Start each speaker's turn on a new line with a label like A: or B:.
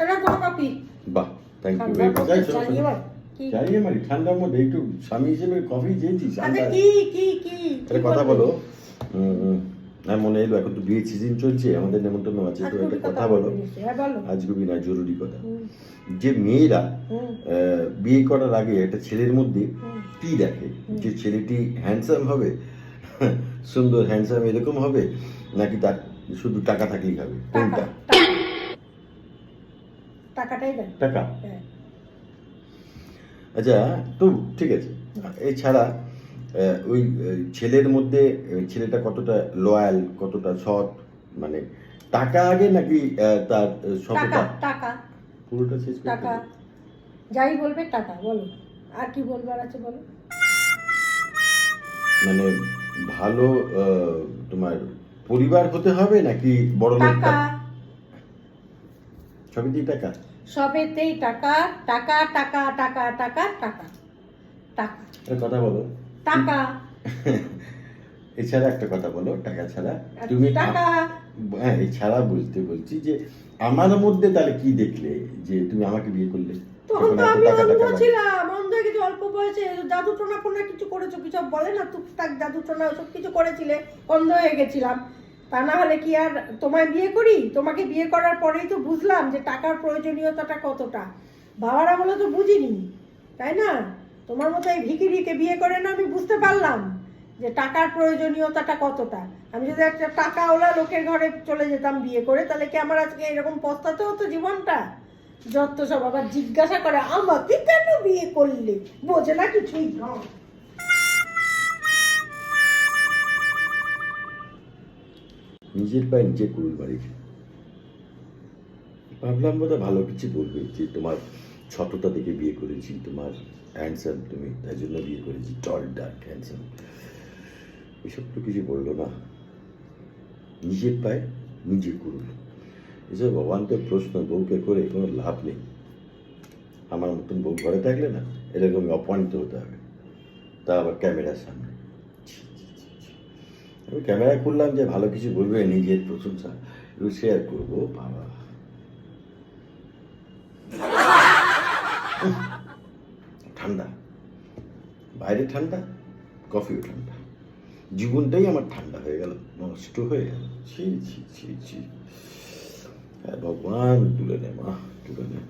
A: এটা তোমার কফি।
B: বাহ, থ্যাংক ইউ। চালিয়ে মারি ঠান্ডার মধ্যে একটু স্বামী হিসেবে কফি চেয়েছিস?
A: আচ্ছা কি
B: একটা কথা বলো, হ্যাঁ মনে এলো, এখন তো বিয়ের সিজন চলছে, আমাদের নেমন্তন্ন আছে, তো একটা কথা বলো, আজগুবি না, জরুরি কথা। যে মেয়েরা বিয়ে করার আগে একটা ছেলের মধ্যে কি দেখে, যে ছেলেটি হ্যান্ডসাম হবে, সুন্দর হ্যান্ডসাম এরকম হবে, নাকি তার শুধু টাকা থাকলেই হবে? কোনটা?
A: টাকাটাই দেয়।
B: টাকা। আচ্ছা, তো ঠিক আছে, এছাড়া ওই ছেলের মধ্যে ছেলেটা কতটা লয়াল, কতটা সৎ, মানে টাকা আগে নাকি তার সততা?
A: টাকা
B: পুরোটা শেষ করতে
A: টাকা, যাই বলবে টাকা। বলো আর কি বলবার আছে বলো।
B: মানে ভালো তোমার পরিবার হতে হবে নাকি বড় লোক?
A: টাকা,
B: সবইতেই টাকা,
A: সবেতেই টাকা টাকা টাকা টাকা টাকা টাকা টাকা।
B: কথা বলো
A: টাকা।
B: এছাড়া একটা কথা বলো, টাকা ছাড়া তুমি
A: টাকা।
B: হ্যাঁ, এছাড়া বলছি যে আমার মধ্যে তাহলে কি দেখলে যে তুমি আমাকে বিয়ে করলে?
A: তখন তো আমি অন্ধ ছিলাম, অন্ধ কিছু অল্প বয়সে জাদু টোনা ফোনা কিছু করেছো, কিছু বলে না টুকটাক জাদু টোনা ওসব কিছু করেছিলে, অন্ধ হয়ে গেছিলাম। তা না হলে কি আর তোমায় বিয়ে করি? তোমাকে বিয়ে করার পরেই তো বুঝলাম যে টাকার প্রয়োজনীয়তাটা কতটা। বাবারা বলে তো বুঝিনি, তাই না? তোমার মতো এই ভিখিরিকে বিয়ে করে না আমি বুঝতে পারলাম যে টাকার প্রয়োজনীয়তাটা কতটা। আমি যদি একটা টাকাওয়ালা লোকের ঘরে চলে যেতাম বিয়ে করে, তাহলে কি আমার আজকে এরকম পস্তাতে হতো জীবনটা? যত সব আবার জিজ্ঞাসা করে আমাকে কেন বিয়ে করলে, বোঝে না কিছুই।
B: নিজের পায়ে নিজে কুড়ুল মারি। ভাবলাম বোধহয় ভালো কিছু বলবে, যে তোমার সততা দেখে বিয়ে করেছি, তোমার হ্যান্ডসাম তুমি, তাই জন্য বিয়ে করেছি, টল ডার্ক হ্যান্ডসাম। এসব তো কিছু বললো না, নিজের পায়ে নিজে কুড়ুল। এসব অবান্তর প্রশ্ন বউকে করে কোনো লাভ নেই। আমার মতন বউ ঘরে থাকলে না এরকম অপমানিত হতে হবে, তা আবার ক্যামেরার সামনে। আমি ক্যামেরা করলাম যে ভালো কিছু বলবে, নিজের প্রশংসা একটু শেয়ার করবো। বাবা, ঠান্ডা, বাইরে ঠান্ডা, কফিও ঠান্ডা, জীবনটাই আমার ঠান্ডা হয়ে গেল, নষ্ট হয়ে গেল। ছি ছি ছি ছি, ভগবান তুলে নে মা, তুলে নে।